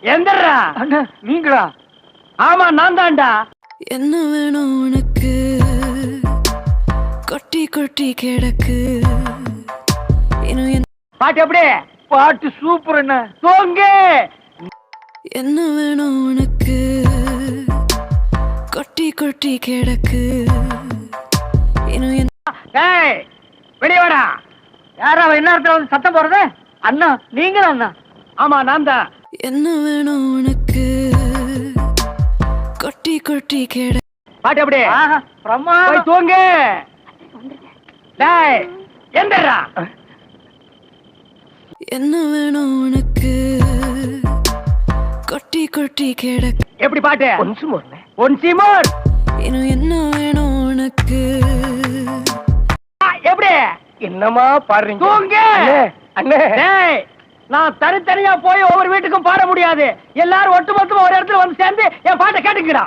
எந்தரா அண்ணா நீங்களா? ஆமா நான் தான்டா. என்ன வேணும் உனக்கு? கொட்டி கொட்டி கிடக்கு இன்னும் பாட்டு எப்படி? பாட்டு சூப்பர் அண்ணா. தூங்கு. என்ன வேணும் உனக்கு? கொட்டி கொட்டி கிடக்கு இன்னும் ஏய் வெளிய வாடா. யாரா என்ன இடத்துல வந்து சத்தம் போடுறது? அண்ணா நீங்களா அண்ணா? ஆமா நான் தான். என்ன வேணும் உனக்கு? கொட்டி கொட்டி கிடக்கு. பாட்டு எப்படி? ஆஹா பிரமாதம். போய் தூங்கு. டேய் எந்தரா என்ன வேணும் உனக்கு? கொட்டி கொட்டி கிடக்கு. எப்படி பாட்டு? ஒன்சு மோர்னே. Once more. இன்னும் என்ன வேணும் உனக்கு? எப்படி? என்னமா பாடுறீங்க? தூங்கு. அண்ணே, அண்ணே. டேய் நான் தனித்தனியா போய் ஒவ்வொரு வீட்டுக்கும் பாட முடியாது. எல்லாரும் ஒட்டுமொத்தமா ஒரு இடத்துல வந்து சேர்ந்து என் பாட்டை கேட்டுக்கிடா.